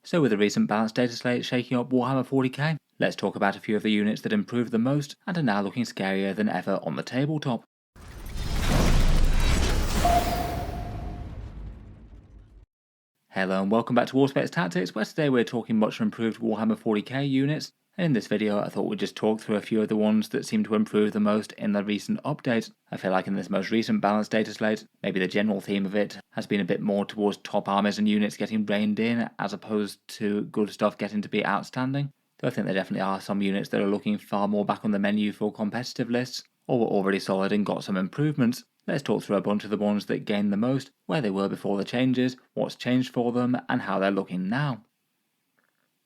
So with the recent balanced data slate shaking up Warhammer 40k, let's talk about a few of the units that improved the most and are now looking scarier than ever on the tabletop. Hello and welcome back to Auspex Tactics, where today we're talking much improved Warhammer 40k units, and in this video I thought we'd just talk through a few of the ones that seem to improve the most in the recent update. I feel like in this most recent balanced data slate, maybe the general theme of it has been a bit more towards top armies and units getting reined in, as opposed to good stuff getting to be outstanding. Though I think there definitely are some units that are looking far more back on the menu for competitive lists, or were already solid and got some improvements. Let's talk through a bunch of the ones that gained the most, where they were before the changes, what's changed for them, and how they're looking now.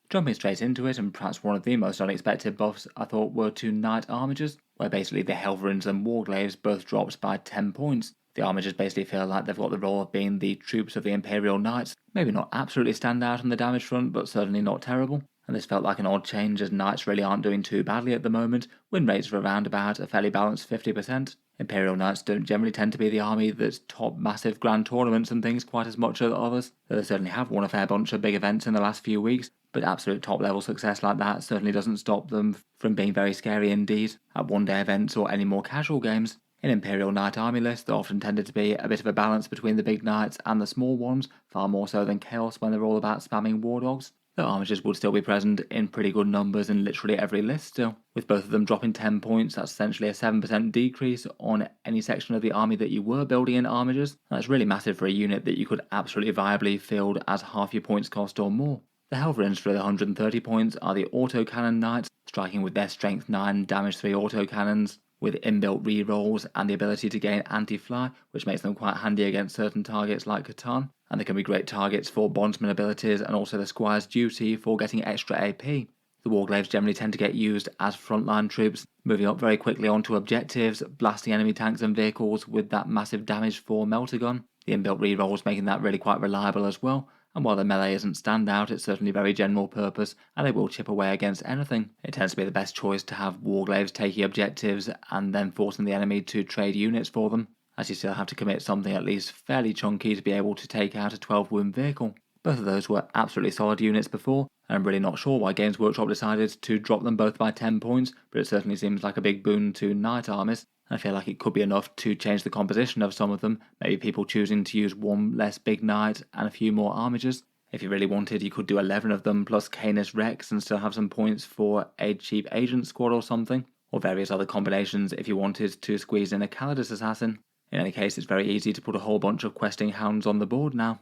Jumping straight into it, and perhaps one of the most unexpected buffs I thought were to Knight Armigers, where basically the Helverins and Warglaves both dropped by 10 points. The Armigers basically feel like they've got the role of being the troops of the Imperial Knights, maybe not absolutely stand out on the damage front, but certainly not terrible. And this felt like an odd change, as Knights really aren't doing too badly at the moment. Win rates are around about a fairly balanced 50%. Imperial Knights don't generally tend to be the army that's top massive grand tournaments and things quite as much as others. They certainly have won a fair bunch of big events in the last few weeks, but absolute top level success like that certainly doesn't stop them from being very scary indeed at one day events or any more casual games. In Imperial Knight army lists, there often tended to be a bit of a balance between the big knights and the small ones, far more so than Chaos when they're all about spamming war dogs. The Armigers would still be present in pretty good numbers in literally every list still, with both of them dropping 10 points. That's essentially a 7% decrease on any section of the army that you were building in Armigers. That's really massive for a unit that you could absolutely viably field as half your points cost or more. The Helverins for the 130 points are the autocannon knights, striking with their strength 9 damage 3 autocannons, with inbuilt rerolls and the ability to gain anti-fly, which makes them quite handy against certain targets like Catan, and they can be great targets for bondsman abilities and also the Squire's duty for getting extra AP. The Warglaves generally tend to get used as frontline troops, moving up very quickly onto objectives, blasting enemy tanks and vehicles with that massive damage 4 melter gun, the inbuilt rerolls making that really quite reliable as well. And while the melee isn't standout, it's certainly very general purpose, and they will chip away against anything. It tends to be the best choice to have Warglaves taking objectives and then forcing the enemy to trade units for them, as you still have to commit something at least fairly chunky to be able to take out a 12 wound vehicle. Both of those were absolutely solid units before, and I'm really not sure why Games Workshop decided to drop them both by 10 points, but it certainly seems like a big boon to Knight armies. I feel like it could be enough to change the composition of some of them, maybe people choosing to use one less big knight and a few more Armigers. If you really wanted, you could do 11 of them plus Canis Rex and still have some points for a cheap agent squad or something, or various other combinations if you wanted to squeeze in a Calidus assassin. In any case, it's very easy to put a whole bunch of questing hounds on the board now.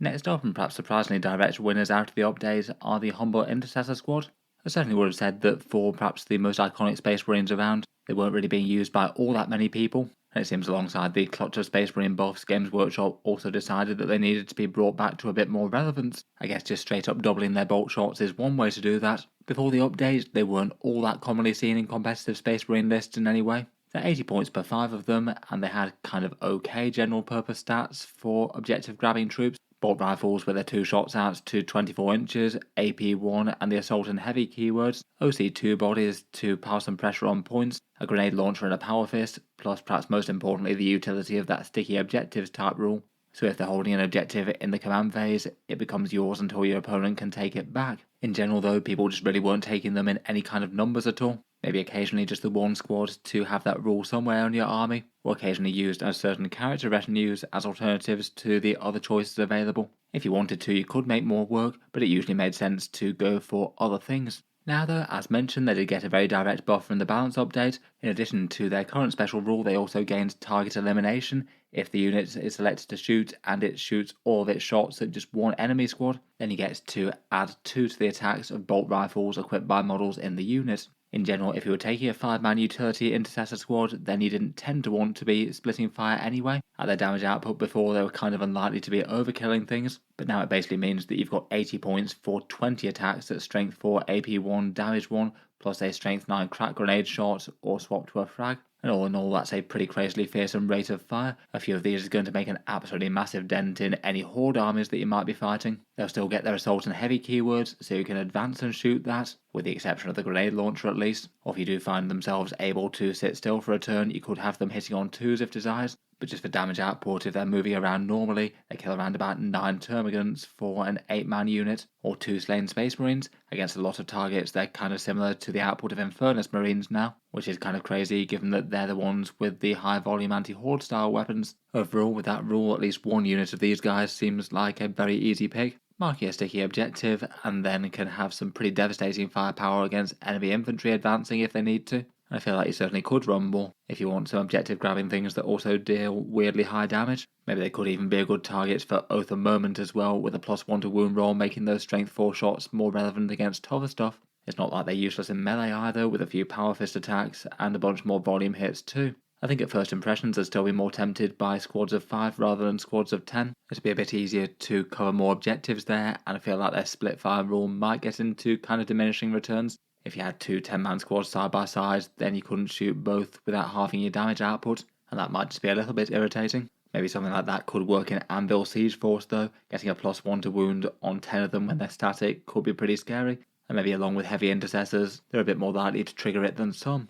Next up, and perhaps surprisingly direct winners out of the update, are the humble Intercessor squad. I certainly would have said that for perhaps the most iconic Space Marines around, they weren't really being used by all that many people, and it seems alongside the clutch of Space Marine buffs, Games Workshop also decided that they needed to be brought back to a bit more relevance. I guess just straight up doubling their bolt shots is one way to do that. Before the update, they weren't all that commonly seen in competitive Space Marine lists in any way. They're 80 points per 5 of them, and they had kind of okay general purpose stats for objective grabbing troops. Bolt rifles with their 2 shots out to 24 inches, AP1 and the assault and heavy keywords, OC2 bodies to power some pressure on points, a grenade launcher and a power fist, plus perhaps most importantly the utility of that sticky objectives type rule. So if they're holding an objective in the command phase, it becomes yours until your opponent can take it back. In general though, people just really weren't taking them in any kind of numbers at all. Maybe occasionally just the one squad to have that rule somewhere on your army, or occasionally used as certain character retinues as alternatives to the other choices available. If you wanted to, you could make more work, but it usually made sense to go for other things. Now though, as mentioned, they did get a very direct buff from the balance update. In addition to their current special rule, they also gained target elimination. If the unit is selected to shoot and it shoots all of its shots at just one enemy squad, then you get to add 2 to the attacks of bolt rifles equipped by models in the unit. In general, if you were taking a 5-man utility Intercessor squad, then you didn't tend to want to be splitting fire anyway. At their damage output before, they were kind of unlikely to be overkilling things, but now it basically means that you've got 80 points for 20 attacks at strength 4 AP1 damage 1, plus a strength 9 crack grenade shot or swap to a frag. And all in all, that's a pretty crazily fearsome rate of fire. A few of these is going to make an absolutely massive dent in any horde armies that you might be fighting. They'll still get their assault and heavy keywords, so you can advance and shoot that, with the exception of the grenade launcher at least. Or if you do find themselves able to sit still for a turn, you could have them hitting on 2s if desired. but just for damage output, if they're moving around normally, they kill around about 9 termagants for an 8-man unit, or 2 slain Space Marines. Against a lot of targets, they're kind of similar to the output of Infernus Marines now, which is kind of crazy given that they're the ones with the high volume anti-horde style weapons. Overall, with that rule, at least one unit of these guys seems like a very easy pick, marking a sticky objective, and then can have some pretty devastating firepower against enemy infantry advancing if they need to. I feel like you certainly could run more if you want some objective grabbing things that also deal weirdly high damage. Maybe they could even be a good target for Oath of Moment as well, with a +1 to wound roll making those strength 4 shots more relevant against tougher stuff. It's not like they're useless in melee either, with a few power fist attacks and a bunch more volume hits too. I think at first impressions I'd still be more tempted by squads of 5 rather than squads of 10. It'd be a bit easier to cover more objectives there, and I feel like their split fire rule might get into kind of diminishing returns. If you had 2 10-man squads side by side, then you couldn't shoot both without halving your damage output, and that might just be a little bit irritating. Maybe something like that could work in Anvil Siege Force though. Getting a +1 to wound on 10 of them when they're static could be pretty scary, and maybe along with heavy intercessors, they're a bit more likely to trigger it than some.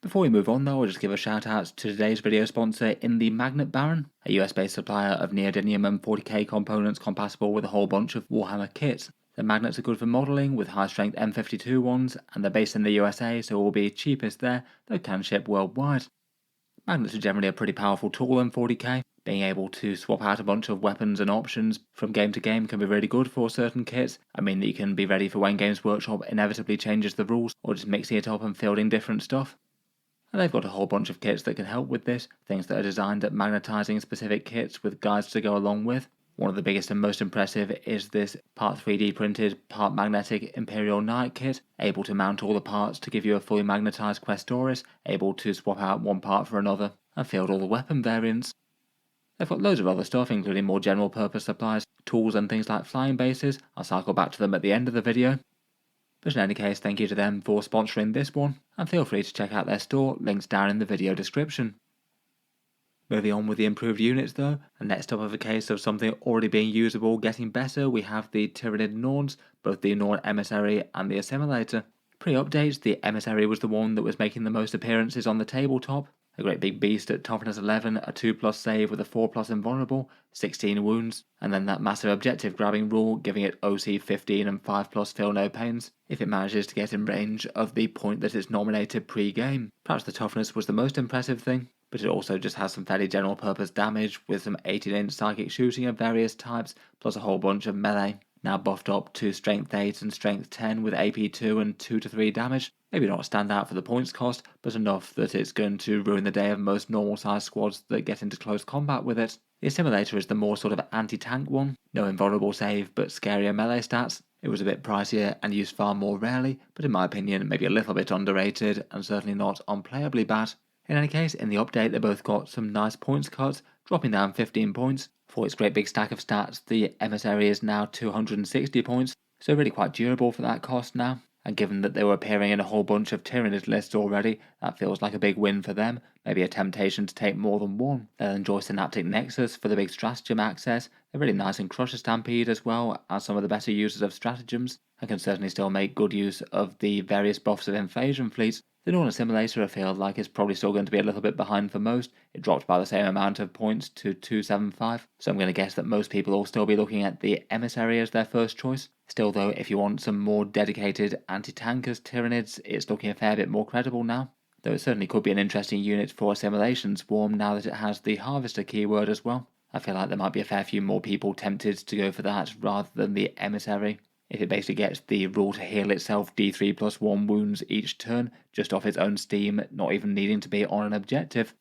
Before we move on though, I'll just give a shout out to today's video sponsor in the Magnet Baron, a US based supplier of neodymium and 40k components compatible with a whole bunch of Warhammer kits. The magnets are good for modelling with high strength M52 ones, and they're based in the USA, so will be cheapest there, though can ship worldwide. Magnets are generally a pretty powerful tool in 40k. Being able to swap out a bunch of weapons and options from game to game can be really good for certain kits. I mean that you can be ready for when Games Workshop inevitably changes the rules, or just mixing it up and fielding different stuff. And they've got a whole bunch of kits that can help with this, things that are designed at magnetising specific kits with guides to go along with. One of the biggest and most impressive is this part 3D printed, part magnetic Imperial Knight kit, able to mount all the parts to give you a fully magnetised Questoris, able to swap out one part for another, and field all the weapon variants. They've got loads of other stuff, including more general purpose supplies, tools and things like flying bases. I'll cycle back to them at the end of the video. But in any case, thank you to them for sponsoring this one, and feel free to check out their store, links down in the video description. Moving on with the improved units though, and next up of a case of something already being usable getting better, we have the Tyranid Norns, both the Norn Emissary and the Assimilator. Pre-updates, the Emissary was the one that was making the most appearances on the tabletop. A great big beast at toughness 11, a 2+ save with a 4+ invulnerable, 16 wounds, and then that massive objective grabbing rule giving it OC 15 and 5+ feel no pains, if it manages to get in range of the point that it's nominated pre-game. Perhaps the toughness was the most impressive thing, but it also just has some fairly general purpose damage with some 18-inch psychic shooting of various types, plus a whole bunch of melee. Now buffed up to strength 8 and strength 10 with AP 2 and 2 to 3 damage. Maybe not stand out for the points cost, but enough that it's going to ruin the day of most normal sized squads that get into close combat with it. The Assimilator is the more sort of anti-tank one, no invulnerable save but scarier melee stats. It was a bit pricier and used far more rarely, but in my opinion maybe a little bit underrated and certainly not unplayably bad. In any case, in the update they both got some nice points cuts, dropping down 15 points. For its great big stack of stats, the Emissary is now 260 points, so really quite durable for that cost now. And given that they were appearing in a whole bunch of Tyranid lists already, that feels like a big win for them, maybe a temptation to take more than one. They'll enjoy Synaptic Nexus for the big stratagem access, they're really nice in Crusher Stampede as well as some of the better users of stratagems, and can certainly still make good use of the various buffs of invasion fleets. The Norn Assimilator I feel like is probably still going to be a little bit behind for most. It dropped by the same amount of points to 275, so I'm going to guess that most people will still be looking at the Emissary as their first choice. Still though, if you want some more dedicated anti-tank as Tyranids, it's looking a fair bit more credible now. Though it certainly could be an interesting unit for Assimilation Swarm now that it has the Harvester keyword as well. I feel like there might be a fair few more people tempted to go for that rather than the Emissary, if it basically gets the rule to heal itself D3+1 wounds each turn, just off its own steam, not even needing to be on an objective.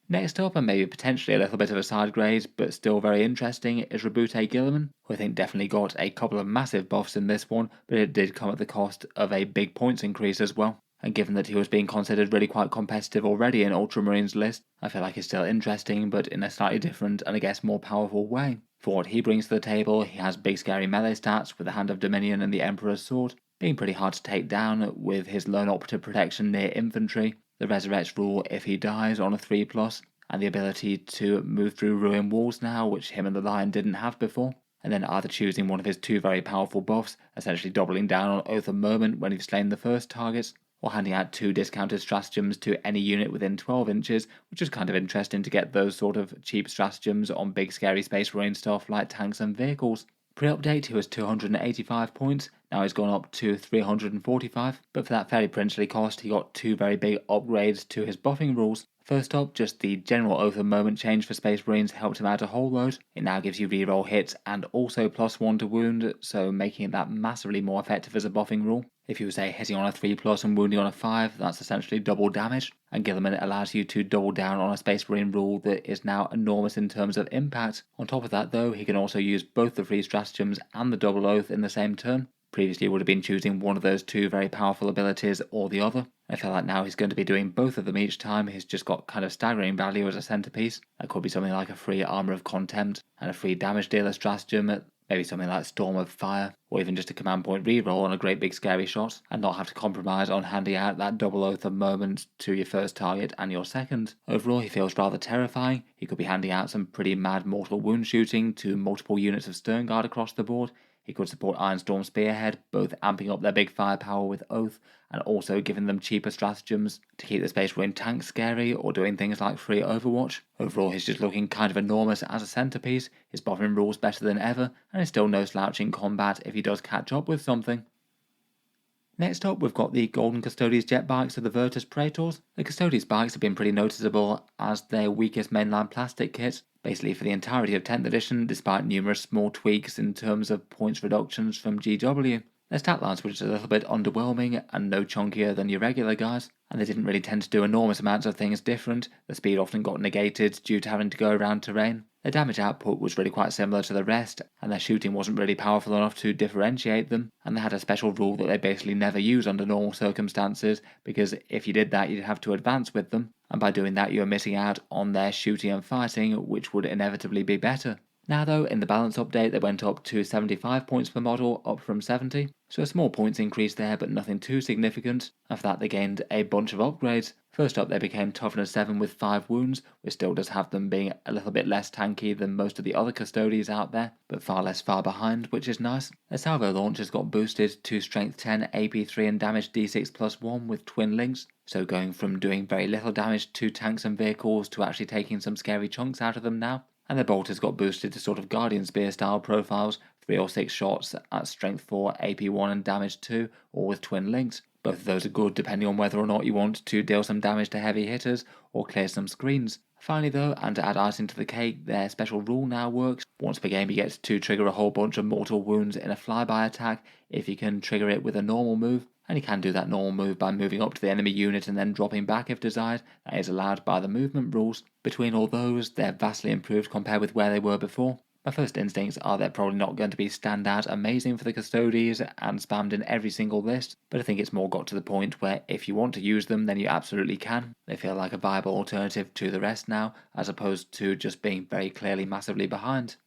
Next up, and maybe potentially a little bit of a side grade, but still very interesting, is Rebute Guilliman, who I think definitely got a couple of massive buffs in this one, but it did come at the cost of a big points increase as well. And given that he was being considered really quite competitive already in Ultramarines list, I feel like he's still interesting, but in a slightly different and I guess more powerful way. For what he brings to the table, he has big scary melee stats with the Hand of Dominion and the Emperor's Sword, being pretty hard to take down with his lone operative protection near infantry, the Resurrect rule if he dies on a 3+, and the ability to move through ruin walls now, which him and the Lion didn't have before, and then either choosing one of his 2 very powerful buffs, essentially doubling down on Oath of Moment when you've slain the first target, or handing out 2 discounted stratagems to any unit within 12 inches, which is kind of interesting to get those sort of cheap stratagems on big scary Space Marine stuff like tanks and vehicles. Pre-update he was 285 points, now he's gone up to 345, but for that fairly princely cost he got 2 very big upgrades to his buffing rules. First up, just the general Oath of Moment change for Space Marines helped him out a whole load. It now gives you reroll hits and also +1 to wound, so making that massively more effective as a buffing rule. If you were, say, hitting on a 3+ and wounding on a 5, that's essentially double damage, and Guilliman allows you to double down on a Space Marine rule that is now enormous in terms of impact. On top of that though, he can also use both the free stratagems and the double oath in the same turn. Previously he would have been choosing one of those 2 very powerful abilities or the other. I feel like now he's going to be doing both of them each time. He's just got kind of staggering value as a centerpiece. That could be something like a free Armor of Contempt and a free damage dealer stratagem, maybe something like Storm of Fire, or even just a command point reroll on a great big scary shot, and not have to compromise on handing out that double Oath of Moment to your first target and your second. Overall he feels rather terrifying. He could be handing out some pretty mad mortal wound shooting to multiple units of Sternguard across the board. He could support Ironstorm Spearhead, both amping up their big firepower with Oath and also giving them cheaper stratagems to keep the Space Marine tanks scary or doing things like free Overwatch. Overall he's just looking kind of enormous as a centerpiece. His buffing rule's better than ever and is still no slouch in combat if he does catch up with something. Next up, we've got the Golden Custodes jet bikes of the Vertus Praetors. The Custodes bikes have been pretty noticeable as their weakest mainline plastic kit, basically for the entirety of 10th edition, despite numerous small tweaks in terms of points reductions from GW. Their stat lines were just a little bit underwhelming and no chunkier than your regular guys, and they didn't really tend to do enormous amounts of things different. The speed often got negated due to having to go around terrain. Their damage output was really quite similar to the rest, and their shooting wasn't really powerful enough to differentiate them, and they had a special rule that they basically never use under normal circumstances, because if you did that you'd have to advance with them, and by doing that you were missing out on their shooting and fighting, which would inevitably be better. Now though, in the balance update they went up to 75 points per model, up from 70, so a small points increase there but nothing too significant. After that they gained a bunch of upgrades. First up they became Toughness 7 with 5 wounds, which still does have them being a little bit less tanky than most of the other Custodes out there, but far less far behind, which is nice. Their salvo launchers got boosted to Strength 10, AP 3 and Damage D6 +1 with twin links, so going from doing very little damage to tanks and vehicles to actually taking some scary chunks out of them now. And their bolters got boosted to sort of Guardian Spear style profiles, 3 or 6 shots at Strength 4, AP 1 and Damage 2, or with twin links. Both of those are good depending on whether or not you want to deal some damage to heavy hitters or clear some screens. Finally though, and to add icing to the cake, their special rule now works. Once per game you get to trigger a whole bunch of mortal wounds in a flyby attack if you can trigger it with a normal move. And you can do that normal move by moving up to the enemy unit and then dropping back if desired. That is allowed by the movement rules. Between all those, they're vastly improved compared with where they were before. My first instincts are they're probably not going to be standout amazing for the Custodes and spammed in every single list, but I think it's more got to the point where if you want to use them then you absolutely can. They feel like a viable alternative to the rest now, as opposed to just being very clearly massively behind.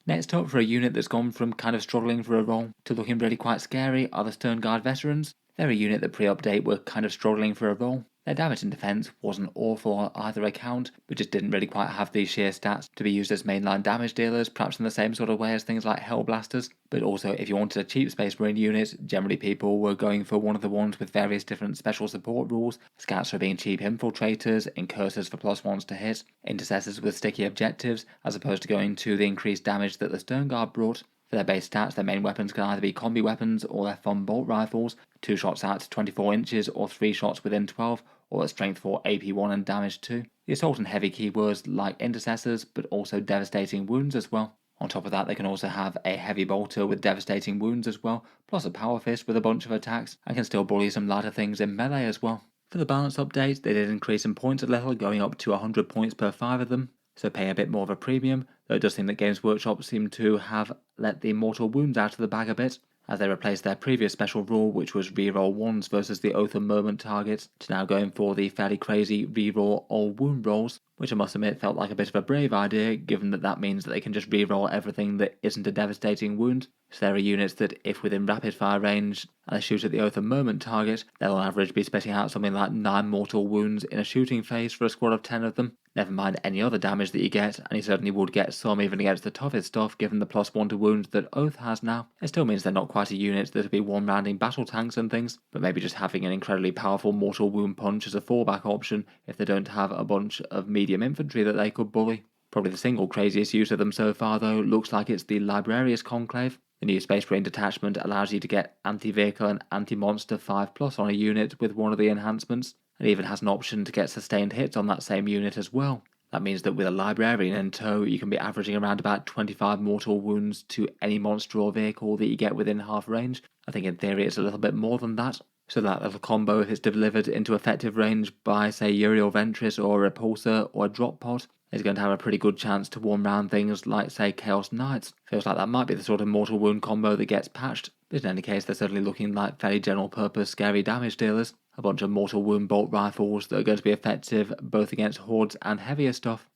Next up, for a unit that's gone from kind of struggling for a role to looking really quite scary, are the Sternguard Veterans. They're a unit that pre-update were kind of struggling for a role. Their damage and defense wasn't awful on either account, but just didn't really quite have these sheer stats to be used as mainline damage dealers, perhaps in the same sort of way as things like Hellblasters. But also, if you wanted a cheap Space Marine unit, generally people were going for one of the ones with various different special support rules. Scouts for being cheap infiltrators, Incursors for +1s to hit, Intercessors with sticky objectives, as opposed to going to the increased damage that the Sternguard brought. For their base stats, their main weapons can either be combi weapons or their fun bolt rifles, 2 shots out to 24 inches or 3 shots within 12, or at strength 4, AP 1 and damage 2. The assault and heavy keywords like Intercessors, but also devastating wounds as well. On top of that, they can also have a heavy bolter with devastating wounds as well, plus a power fist with a bunch of attacks, and can still bully some ladder things in melee as well. For the balance update, they did increase in points a little, going up to 100 points per 5 of them, so pay a bit more of a premium, though it does seem that Games Workshop seem to have let the mortal wounds out of the bag a bit, as they replaced their previous special rule, which was reroll 1s versus the Oath of Moment targets, to now going for the fairly crazy reroll all wound rolls, which I must admit felt like a bit of a brave idea, given that that means that they can just reroll everything that isn't a devastating wound. So there are units that, if within rapid fire range and they shoot at the oath of moment target, they'll on average be spitting out something like 9 mortal wounds in a shooting phase for a squad of 10 of them. Never mind any other damage that you get, and you certainly would get some even against the toughest stuff given the +1 to wounds that Oath has now. It still means they're not quite a unit that'll be one-rounding battle tanks and things, but maybe just having an incredibly powerful mortal wound punch as a fallback option if they don't have a bunch of medium infantry that they could bully. Probably the single craziest use of them so far though looks like it's the Librarius Conclave. The new Space Marine detachment allows you to get anti-vehicle and anti-monster 5+ on a unit with one of the enhancements, and even has an option to get sustained hits on that same unit as well. That means that with a Librarian in tow, you can be averaging around about 25 mortal wounds to any monster or vehicle that you get within half range. I think in theory it's a little bit more than that. So that little combo, if it's delivered into effective range by, say, Uriel Ventris or a Repulsor or a Drop Pod, is going to have a pretty good chance to warm round things like, say, Chaos Knights. Feels like that might be the sort of mortal wound combo that gets patched, but in any case they're certainly looking like fairly general purpose scary damage dealers. A bunch of mortal wound bolt rifles that are going to be effective both against hordes and heavier stuff.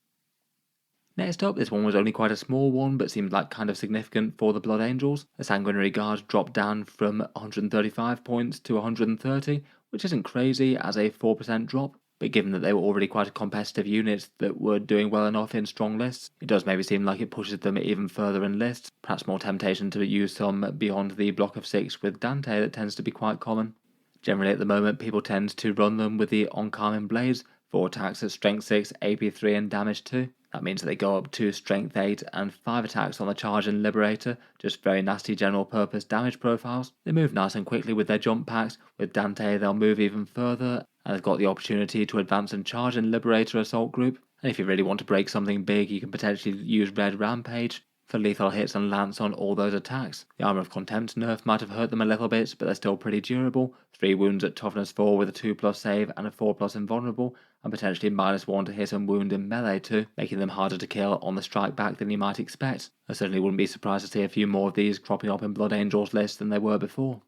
Next up, this one was only quite a small one, but seemed like kind of significant for the Blood Angels. The Sanguinary Guard dropped down from 135 points to 130, which isn't crazy as a 4% drop, but given that they were already quite a competitive unit that were doing well enough in strong lists, it does maybe seem like it pushes them even further in lists. Perhaps more temptation to use some beyond the block of 6 with Dante that tends to be quite common. Generally at the moment, people tend to run them with the Oncoming Blades, 4 attacks at Strength 6, AP 3 and Damage 2. That means that they go up to Strength 8 and 5 attacks on the Charge and Liberator, just very nasty general purpose damage profiles. They move nice and quickly with their jump packs. With Dante they'll move even further, and they've got the opportunity to advance and Charge and Liberator Assault Group. And if you really want to break something big, you can potentially use Red Rampage for lethal hits and lance on all those attacks. The Armour of Contempt nerf might have hurt them a little bit, but they're still pretty durable. 3 wounds at toughness 4 with a 2+ save and a 4+ invulnerable, and potentially -1 to hit and wound in melee too, making them harder to kill on the strike back than you might expect. I certainly wouldn't be surprised to see a few more of these cropping up in Blood Angels lists than they were before.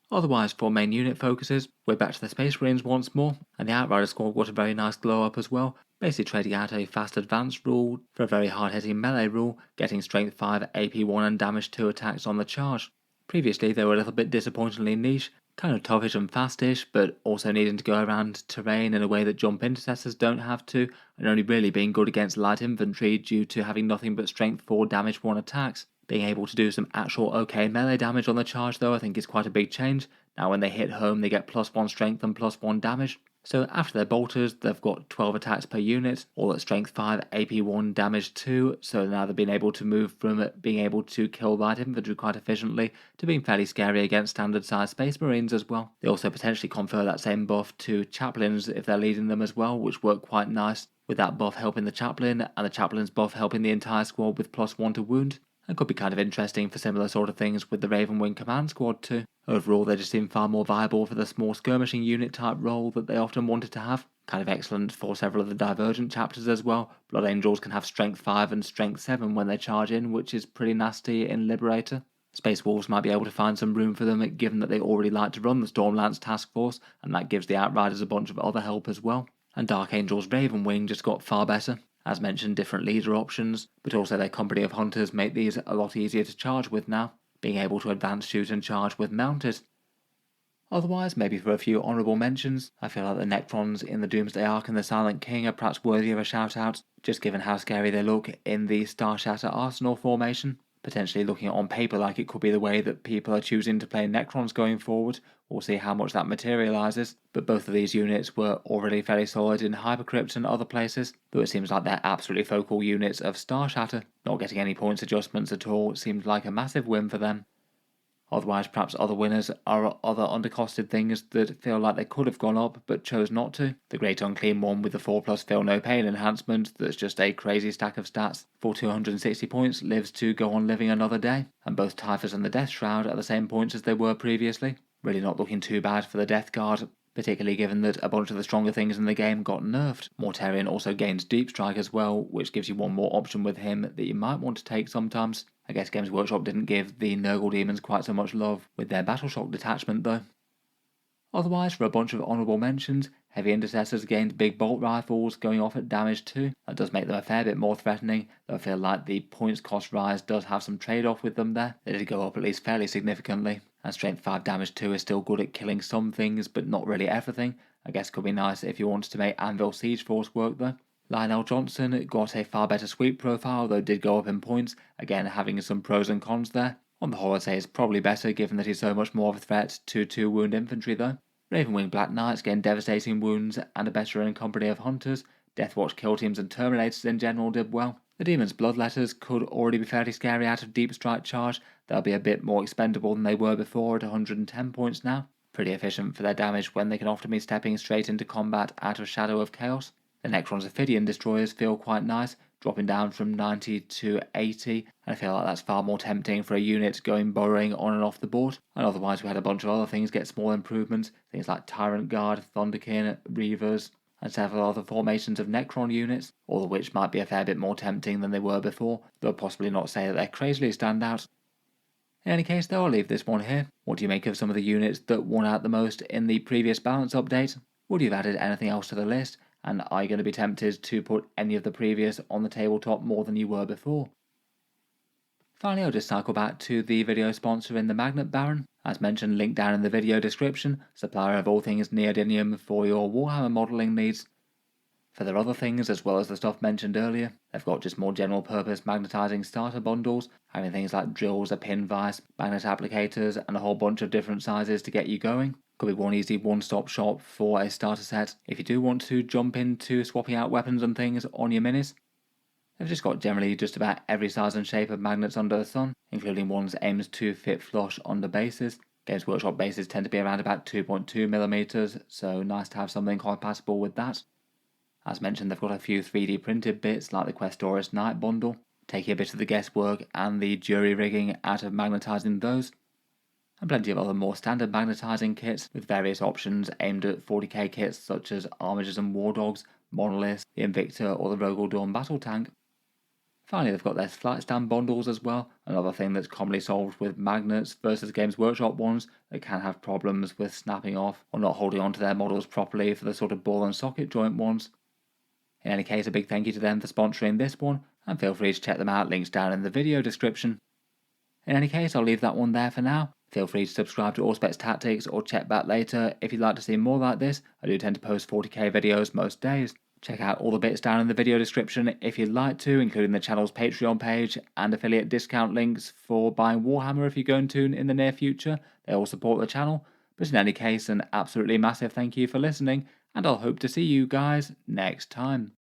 Otherwise, for main unit focuses, we're back to the Space Marines once more, and the Outriders squad got a very nice glow up as well, basically trading out a fast advance rule for a very hard hitting melee rule, getting strength 5, AP 1 and damage 2 attacks on the charge. Previously they were a little bit disappointingly niche, kind of toughish and fastish, but also needing to go around terrain in a way that jump intercessors don't have to, and only really being good against light infantry due to having nothing but strength 4 damage 1 attacks. Being able to do some actual okay melee damage on the charge though I think is quite a big change. Now when they hit home they get +1 strength and +1 damage. So after their bolters they've got 12 attacks per unit, all at strength 5, AP 1, damage 2, so now they've been able to move from being able to kill light infantry quite efficiently to being fairly scary against standard sized Space Marines as well. They also potentially confer that same buff to chaplains if they're leading them as well, which work quite nice, with that buff helping the chaplain and the chaplain's buff helping the entire squad with +1 to wound. And could be kind of interesting for similar sort of things with the Ravenwing Command Squad too. Overall they just seem far more viable for the small skirmishing unit type role that they often wanted to have. Kind of excellent for several of the Divergent chapters as well. Blood Angels can have strength 5 and strength 7 when they charge in, which is pretty nasty in Liberator. Space Wolves might be able to find some room for them given that they already like to run the Stormlance task force, and that gives the Outriders a bunch of other help as well. And Dark Angel's Ravenwing just got far better. As mentioned, different leader options, but also their company of hunters make these a lot easier to charge with now, being able to advance, shoot and charge with mounted. Otherwise, maybe for a few honourable mentions, I feel like the Necrons in the Doomsday Ark and the Silent King are perhaps worthy of a shout out, just given how scary they look in the Star Shatter Arsenal formation. Potentially looking on paper like it could be the way that people are choosing to play Necrons going forward. We'll see how much that materialises, but both of these units were already fairly solid in Hypercrypt and other places, though it seems like they're absolutely focal units of Star Shatter. Not getting any points adjustments at all seemed like a massive win for them. Otherwise, perhaps other winners are other undercosted things that feel like they could have gone up but chose not to. The Great Unclean one with the 4+ Feel No Pain enhancement that's just a crazy stack of stats for 260 points lives to go on living another day, and both Typhus and the Death Shroud are the same points as they were previously. Really not looking too bad for the Death Guard, particularly given that a bunch of the stronger things in the game got nerfed. Mortarion also gains Deep Strike as well, which gives you one more option with him that you might want to take sometimes. I guess Games Workshop didn't give the Nurgle Demons quite so much love with their Battleshock detachment though. Otherwise, for a bunch of honourable mentions, Heavy Intercessors gained big bolt rifles going off at damage 2. That does make them a fair bit more threatening, though I feel like the points cost rise does have some trade-off with them there. They did go up at least fairly significantly, and strength 5 damage 2 is still good at killing some things, but not really everything. I guess could be nice if you wanted to make Anvil Siege Force work though. Lionel Johnson got a far better sweep profile, though did go up in points, again having some pros and cons there. On the whole, I'd say it's probably better given that he's so much more of a threat to 2 wound infantry though. Ravenwing Black Knights gained devastating wounds and are better in company of hunters. Deathwatch kill teams and Terminators in general did well. The Demon's Bloodletters could already be fairly scary out of Deep Strike Charge. They'll be a bit more expendable than they were before at 110 points now. Pretty efficient for their damage when they can often be stepping straight into combat out of Shadow of Chaos. The Necron's Ophidian Destroyers feel quite nice, dropping down from 90 to 80, and I feel like that's far more tempting for a unit going burrowing on and off the board. And otherwise we had a bunch of other things get small improvements, things like Tyrant Guard, Thunderkin, Reavers, and several other formations of Necron units, all of which might be a fair bit more tempting than they were before, though possibly not say that they're crazily standout. In any case though, I'll leave this one here. What do you make of some of the units that won out the most in the previous balance update? Would you have added anything else to the list? And are you going to be tempted to put any of the previous on the tabletop more than you were before? Finally, I'll just cycle back to the video sponsor in the Magnet Baron. As mentioned, link down in the video description, supplier of all things neodymium for your Warhammer modelling needs. For their other things, as well as the stuff mentioned earlier, they've got just more general purpose magnetising starter bundles, having things like drills, a pin vise, magnet applicators, and a whole bunch of different sizes to get you going. Could be one easy one-stop shop for a starter set if you do want to jump into swapping out weapons and things on your minis. They've just got generally just about every size and shape of magnets under the sun, including ones aimed to fit flush under bases. Games Workshop bases tend to be around about 2.2mm, so nice to have something compatible with that. As mentioned, they've got a few 3D printed bits like the Questoris Knight bundle, taking a bit of the guesswork and the jury rigging out of magnetising those. And plenty of other more standard magnetising kits with various options aimed at 40k kits such as Armigers and War Dogs, Monoliths, the Invicta or the Rogel Dawn Battle Tank. Finally, they've got their flight stand bundles as well, another thing that's commonly solved with magnets versus Games Workshop ones that can have problems with snapping off or not holding onto their models properly for the sort of ball and socket joint ones. In any case, a big thank you to them for sponsoring this one, and feel free to check them out, links down in the video description. In any case, I'll leave that one there for now. Feel free to subscribe to Auspex Tactics or check back later if you'd like to see more like this. I do tend to post 40k videos most days. Check out all the bits down in the video description if you'd like to, including the channel's Patreon page and affiliate discount links for buying Warhammer if you're going to in the near future. They all support the channel. But in any case, an absolutely massive thank you for listening, and I'll hope to see you guys next time.